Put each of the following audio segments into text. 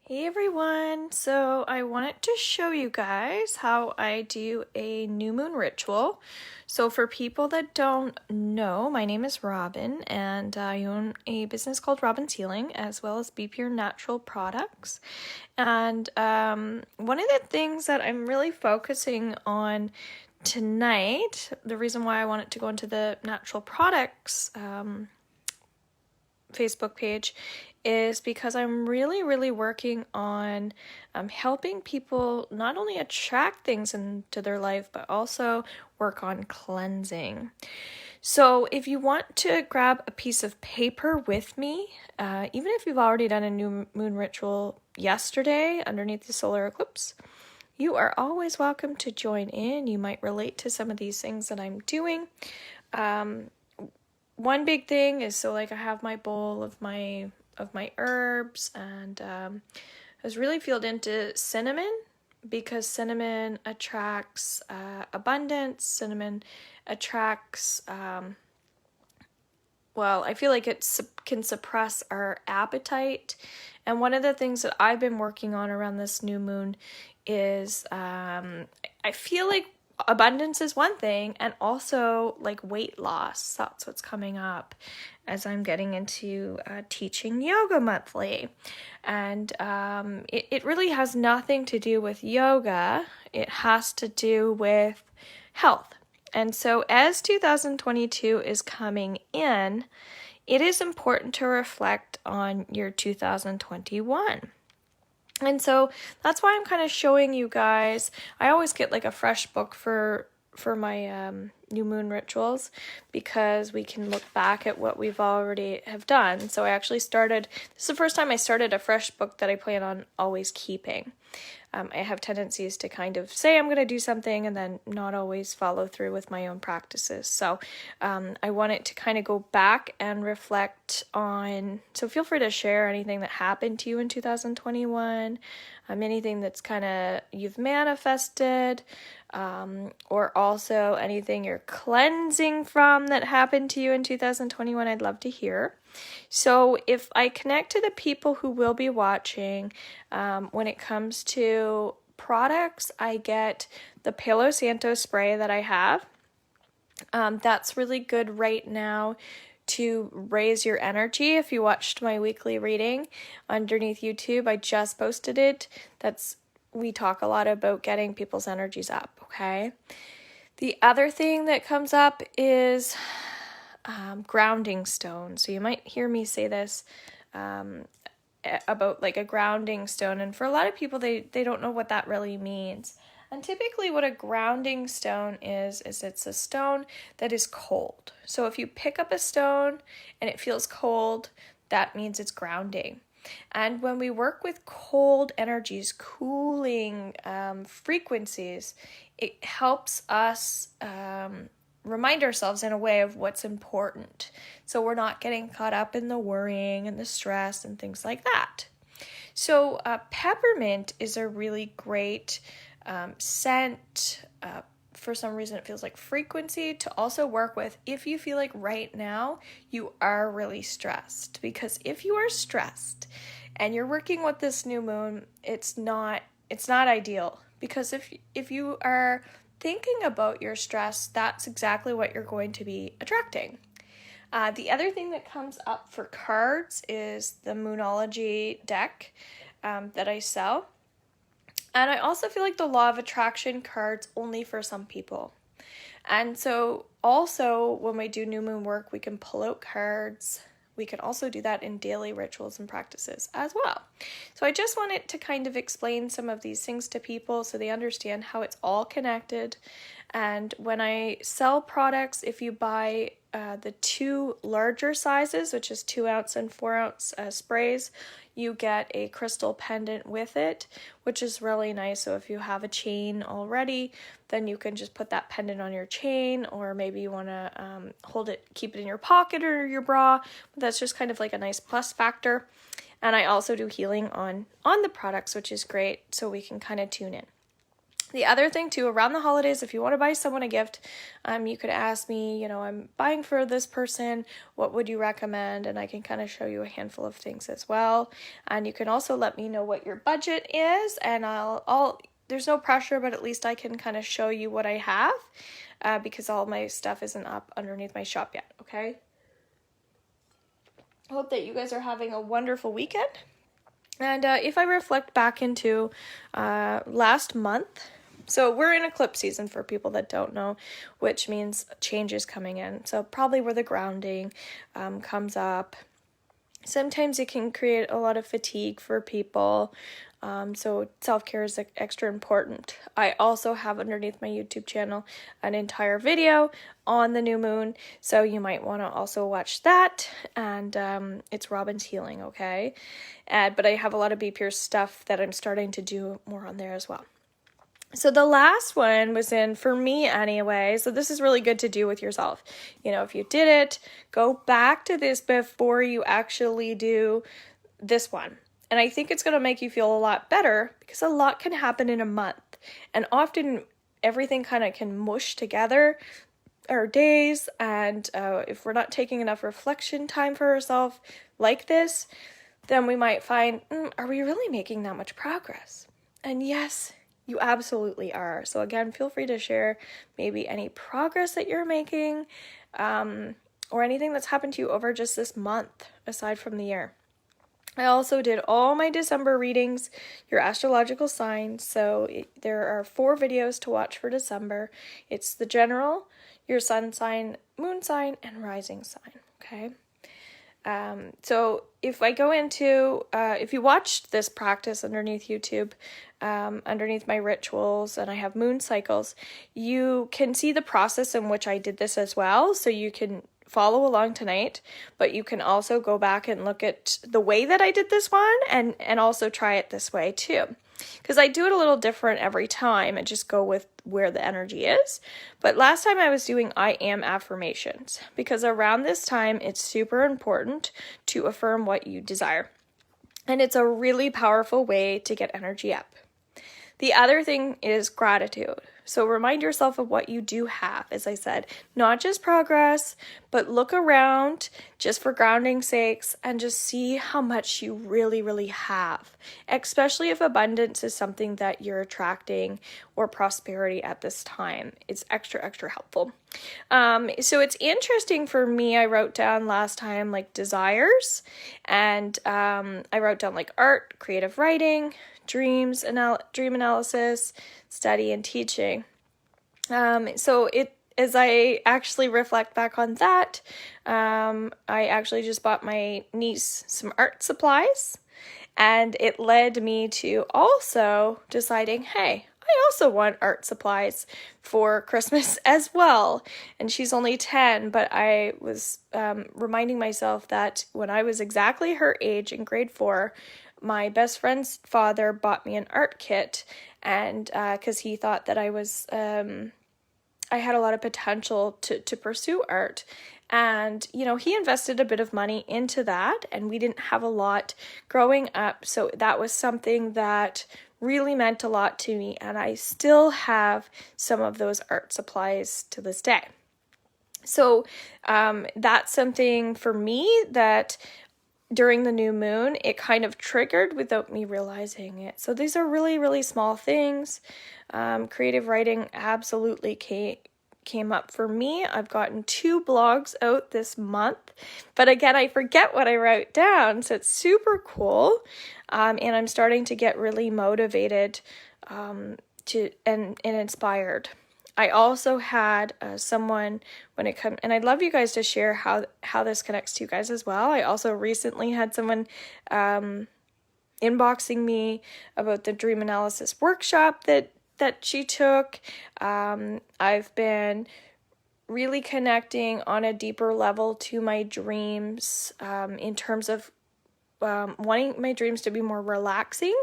Hey everyone! So I wanted to show you guys how I do a new moon ritual. So for people that don't know, my name is Robin and I own a business called Robin's Healing as well as Be Pure Natural Products. And one of the things that I'm really focusing on tonight, the reason why I wanted to go into the natural products Facebook page is because I'm really working on helping people not only attract things into their life, but also work on cleansing. So if you want to grab a piece of paper with me, even if you've already done a new moon ritual yesterday underneath the solar eclipse, you are always welcome to join in. You might relate to some of these things that I'm doing. One big thing is, so like I have my bowl of my herbs, and I was really feeled into cinnamon because cinnamon attracts abundance. Cinnamon attracts I feel like it can suppress our appetite. And one of the things that I've been working on around this new moon is I feel like abundance is one thing, and also like weight loss. That's what's coming up as I'm getting into teaching yoga monthly. And it really has nothing to do with yoga. It has to do with health. And so as 2022 is coming in, it is important to reflect on your 2021. And so that's why I'm kind of showing you guys. I always get like a fresh book for my new moon rituals because we can look back at what we've already have done. So I actually this is the first time I started a fresh book that I plan on always keeping. I have tendencies to kind of say I'm going to do something and then not always follow through with my own practices. So I wanted to kind of go back and reflect on, so feel free to share anything that happened to you in 2021, anything that's kind of you've manifested, or also anything you're cleansing from that happened to you in 2021. I'd love to hear. So if I connect to the people who will be watching, when it comes to products, I get the Palo Santo spray that I have. That's really good right now to raise your energy. If you watched my weekly reading underneath YouTube, I just posted it. We talk a lot about getting people's energies up, okay? The other thing that comes up is grounding stone. So you might hear me say this about like a grounding stone. And for a lot of people, they don't know what that really means. And typically what a grounding stone is it's a stone that is cold. So if you pick up a stone and it feels cold, that means it's grounding. And when we work with cold energies, cooling frequencies, it helps us remind ourselves in a way of what's important. So we're not getting caught up in the worrying and the stress and things like that. So peppermint is a really great scent. For some reason, it feels like frequency to also work with if you feel like right now you are really stressed. Because if you are stressed and you're working with this new moon, it's not ideal. Because if you are thinking about your stress, that's exactly what you're going to be attracting. The other thing that comes up for cards is the Moonology deck that I sell. And I also feel like the Law of Attraction cards only for some people. And so also when we do new moon work, we can pull out cards. We can also do that in daily rituals and practices as well. So I just wanted to kind of explain some of these things to people so they understand how it's all connected. And when I sell products, if you buy the 2 larger sizes, which is 2 ounce and 4 ounce sprays, you get a crystal pendant with it, which is really nice. So if you have a chain already, then you can just put that pendant on your chain, or maybe you want to keep it in your pocket or your bra. But that's just kind of like a nice plus factor. And I also do healing on the products, which is great, so we can kind of tune in. The other thing too, around the holidays, if you want to buy someone a gift, you could ask me, I'm buying for this person, what would you recommend? And I can kind of show you a handful of things as well. And you can also let me know what your budget is, and I'll there's no pressure, but at least I can kind of show you what I have, because all my stuff isn't up underneath my shop yet, okay? I hope that you guys are having a wonderful weekend. And if I reflect back into last month, so we're in eclipse season for people that don't know, which means change is coming in. So probably where the grounding comes up. Sometimes it can create a lot of fatigue for people. So self-care is extra important. I also have underneath my YouTube channel an entire video on the new moon, so you might want to also watch that. And it's Robin's Healing, okay? But I have a lot of Be Pure stuff that I'm starting to do more on there as well. So the last one was in, for me anyway, so this is really good to do with yourself. If you did it, go back to this before you actually do this one. And I think it's going to make you feel a lot better, because a lot can happen in a month. And often everything kind of can mush together our days. And if we're not taking enough reflection time for ourselves like this, then we might find, are we really making that much progress? And yes, you absolutely are. So again, feel free to share maybe any progress that you're making, or anything that's happened to you over just this month, aside from the year. I also did all my December readings, your astrological signs. So there are 4 videos to watch for December. It's the general, your sun sign, moon sign, and rising sign. Okay. So if I go into, if you watched this practice underneath YouTube, underneath my rituals, and I have moon cycles, you can see the process in which I did this as well. So you can follow along tonight, but you can also go back and look at the way that I did this one, and also try it this way too. Because I do it a little different every time. I just go with where the energy is. But last time I was doing I am affirmations, because around this time it's super important to affirm what you desire. And it's a really powerful way to get energy up. The other thing is gratitude. So remind yourself of what you do have, as I said, not just progress, but look around just for grounding sakes and just see how much you really, really have, especially if abundance is something that you're attracting, or prosperity at this time. It's extra, extra helpful. So it's interesting for me, I wrote down last time like desires, and I wrote down like art, creative writing, dream analysis, study, and teaching. So as I actually reflect back on that, I actually just bought my niece some art supplies, and it led me to also deciding, hey, I also want art supplies for Christmas as well. And she's only 10, but I was reminding myself that when I was exactly her age in grade 4, my best friend's father bought me an art kit, and because he thought that I had a lot of potential to pursue art. And, he invested a bit of money into that, and we didn't have a lot growing up. So that was something that really meant a lot to me. And I still have some of those art supplies to this day. So that's something for me that during the new moon, it kind of triggered without me realizing it. So these are really, really small things. Creative writing absolutely came up for me. I've gotten 2 blogs out this month, but again, I forget what I wrote down, so it's super cool. And I'm starting to get really motivated and inspired. I also had someone, when it comes, and I'd love you guys to share how this connects to you guys as well. I also recently had someone inboxing me about the dream analysis workshop that she took. I've been really connecting on a deeper level to my dreams, in terms of wanting my dreams to be more relaxing.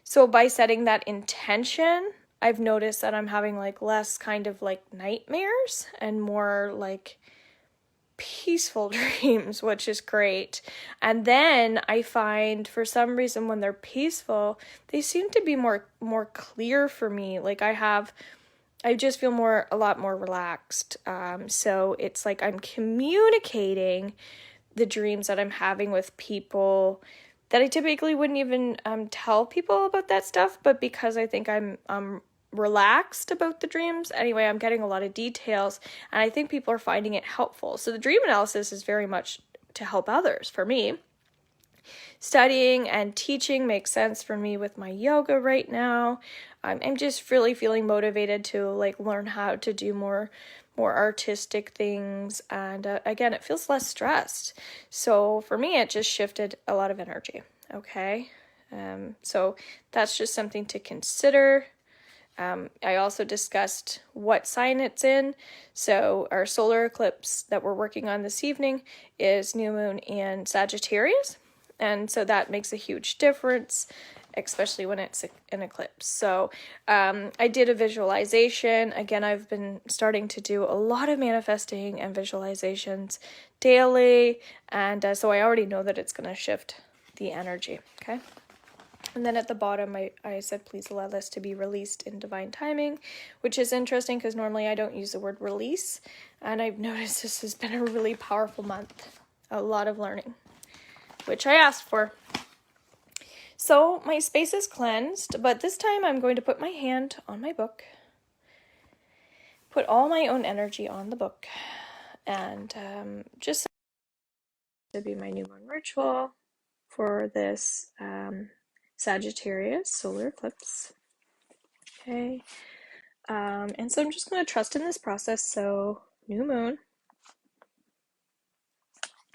So by setting that intention, I've noticed that I'm having like less kind of like nightmares and more like peaceful dreams, which is great. And then I find for some reason when they're peaceful, they seem to be more clear for me. Like I just feel a lot more relaxed. So it's like I'm communicating the dreams that I'm having with people that I typically wouldn't even tell people about that stuff, but because I think I'm relaxed about the dreams, anyway, I'm getting a lot of details, and I think people are finding it helpful. So the dream analysis is very much to help others. For me, studying and teaching makes sense for me with my yoga right now. I'm just really feeling motivated to like learn how to do more artistic things, and again, it feels less stressed. So for me, it just shifted a lot of energy. Okay, so that's just something to consider. I also discussed what sign it's in. So our solar eclipse that we're working on this evening is new moon in Sagittarius. And so that makes a huge difference, especially when it's an eclipse. So I did a visualization. Again, I've been starting to do a lot of manifesting and visualizations daily. And so I already know that it's going to shift the energy. Okay. And then at the bottom, I said, please allow this to be released in divine timing, which is interesting because normally I don't use the word release. And I've noticed this has been a really powerful month. A lot of learning, which I asked for. So my space is cleansed, but this time I'm going to put my hand on my book, put all my own energy on the book, and just to be my new moon ritual for this Sagittarius solar eclipse. Okay. And so I'm just going to trust in this process. So new moon.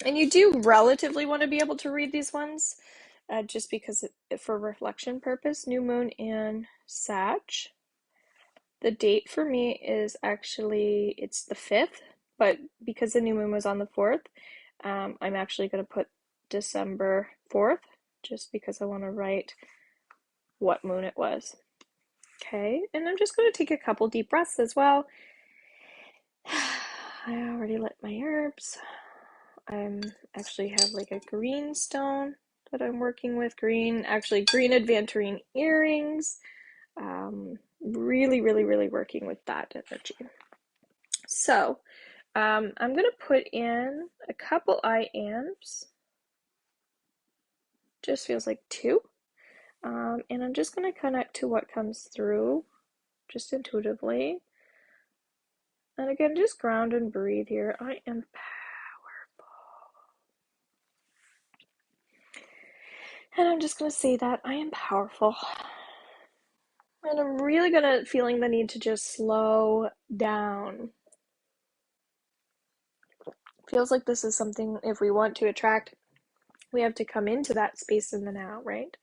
And you do relatively want to be able to read these ones just because for reflection purpose, new moon in Sag. The date for me is actually, it's the 5th, but because the new moon was on the 4th, I'm actually going to put December 4th just because I want to write what moon it was. Okay, and I'm just going to take a couple deep breaths as well. I already lit my herbs. I actually have like a green stone that I'm working with. Green aventurine earrings. Really, really, really working with that energy. So, I'm going to put in a couple I ams. Just feels like 2. And I'm just going to connect to what comes through, just intuitively. And again, just ground and breathe here. I am powerful. And I'm just going to say that I am powerful. And I'm really feeling the need to just slow down. Feels like this is something, if we want to attract, we have to come into that space in the now, right?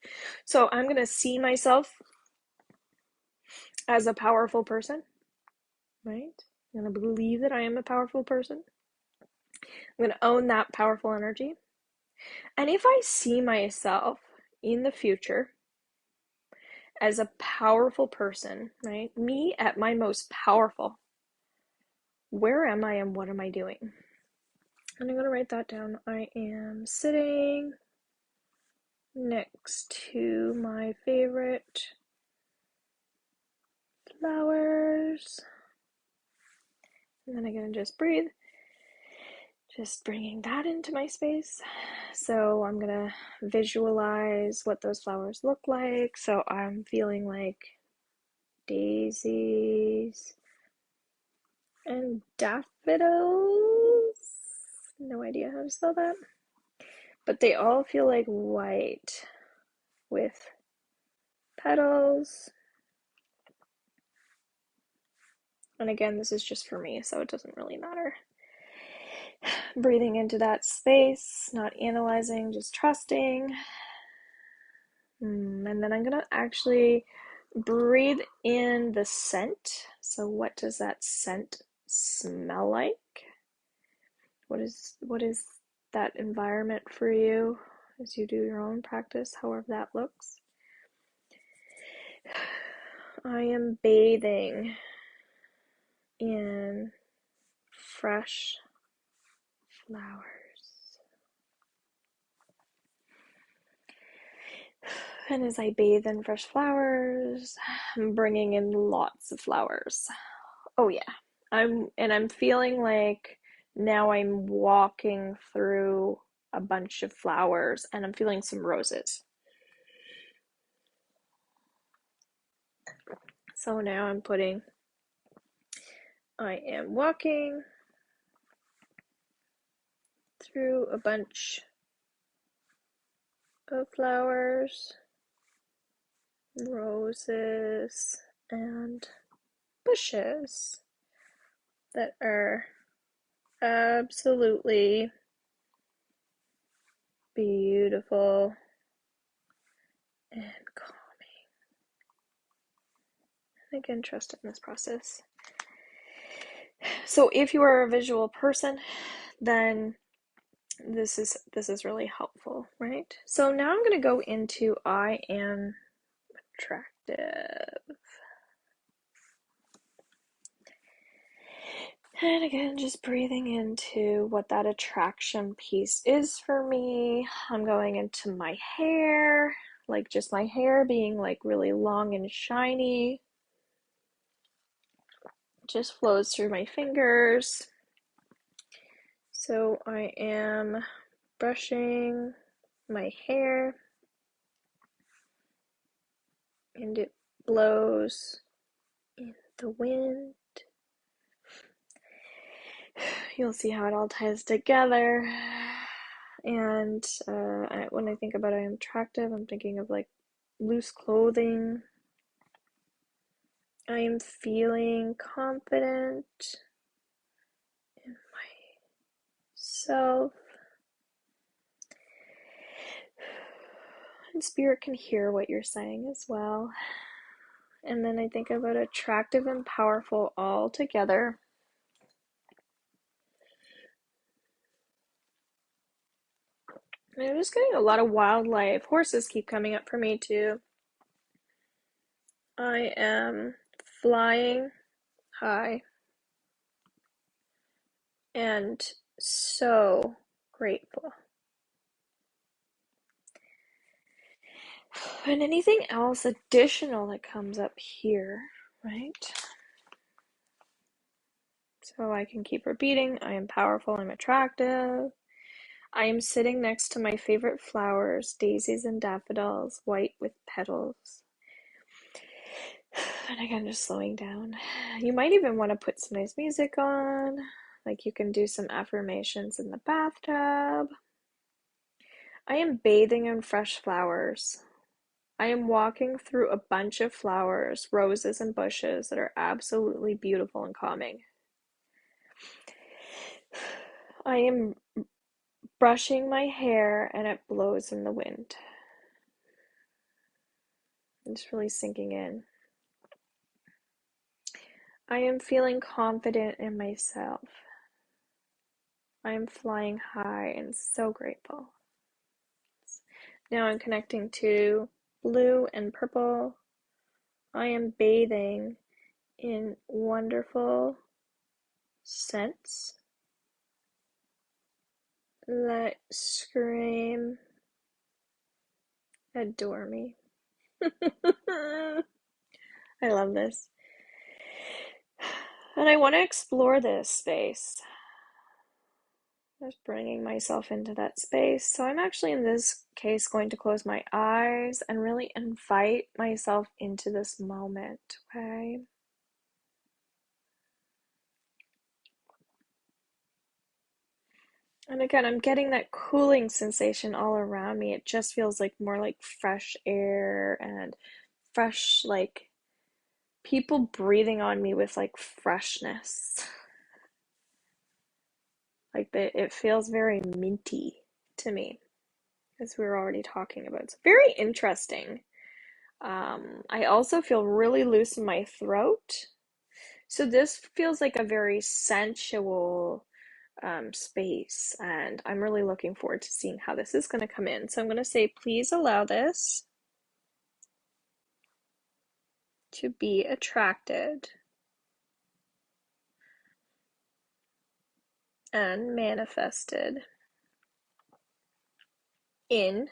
So I'm going to see myself as a powerful person, right? I'm going to believe that I am a powerful person. I'm going to own that powerful energy. And if I see myself in the future as a powerful person, right? Me at my most powerful, where am I and what am I doing? And I'm going to write that down. I am sitting next to my favorite flowers. And then I'm going to just breathe. Just bringing that into my space. So I'm going to visualize what those flowers look like. So I'm feeling like daisies and daffodils. No idea how to spell that. But they all feel like white with petals. And again, this is just for me, so it doesn't really matter. Breathing into that space, not analyzing, just trusting. And then I'm going to actually breathe in the scent. So what does that scent smell like? What is that environment for you as you do your own practice, however that looks? I am bathing in fresh flowers. And as I bathe in fresh flowers, I'm bringing in lots of flowers. Oh yeah. I'm feeling like now I'm walking through a bunch of flowers and I'm feeling some roses. So now I am walking through a bunch of flowers, roses, and bushes that are absolutely beautiful and calming. And again, trust in this process. So if you are a visual person, then this is really helpful, right? So now I'm going to go into I am attractive. And again, just breathing into what that attraction piece is for me. I'm going into my hair, like just my hair being like really long and shiny. Just flows through my fingers. So I am brushing my hair and it blows in the wind. You'll see how it all ties together. And when I think about I am attractive, I'm thinking of like loose clothing. I am feeling confident in myself. And spirit can hear what you're saying as well. And then I think about attractive and powerful all together. And I'm just getting a lot of wildlife. Horses keep coming up for me too. I am flying high and so grateful. And anything else additional that comes up here, right? So I can keep repeating, I am powerful, I'm attractive. I am sitting next to my favorite flowers, daisies and daffodils, white with petals. And again, just slowing down. You might even want to put some nice music on, like you can do some affirmations in the bathtub. I am bathing in fresh flowers. I am walking through a bunch of flowers, roses and bushes that are absolutely beautiful and calming. I am brushing my hair and it blows in the wind. It's really sinking in. I am feeling confident in myself. I am flying high and so grateful. Now I'm connecting to blue and purple. I am bathing in wonderful scents that scream, adore me. I love this. And I want to explore this space. Just bringing myself into that space. So I'm actually in this case going to close my eyes and really invite myself into this moment, okay? And again, I'm getting that cooling sensation all around me. It just feels like more like fresh air and fresh, like people breathing on me with like freshness. Like it feels very minty to me, as we were already talking about. It's very interesting. I also feel really loose in my throat. So this feels like a very sensual space, and I'm really looking forward to seeing how this is going to come in. So I'm going to say, please allow this to be attracted and manifested in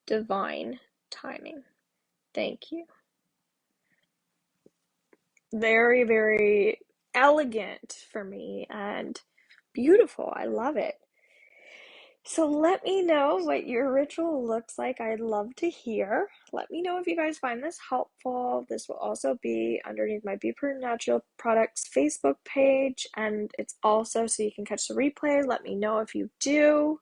divine timing. Thank you. Very, very elegant for me and beautiful. I love it. So let me know what your ritual looks like. I'd love to hear. Let me know if you guys find this helpful. This will also be underneath my Be Pure Natural Products Facebook page, and it's also so you can catch the replay. Let me know if you do.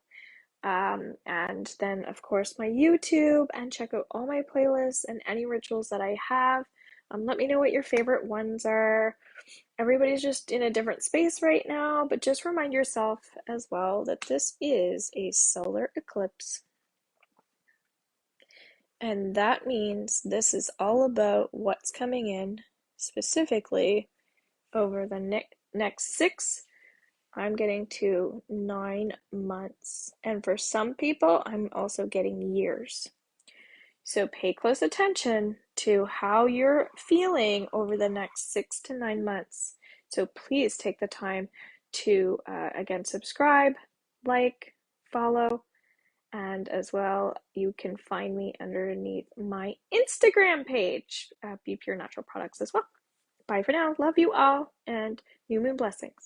And then, of course, my YouTube, and check out all my playlists and any rituals that I have. Let me know what your favorite ones are. Everybody's just in a different space right now, but just remind yourself as well that this is a solar eclipse. And that means this is all about what's coming in specifically over the next I'm getting to 9 months. And for some people, I'm also getting years. So pay close attention to how you're feeling over the next 6 to 9 months. So please take the time to, again, subscribe, like, follow, and as well, you can find me underneath my Instagram page, Be Pure Natural Products as well. Bye for now. Love you all, and new moon blessings.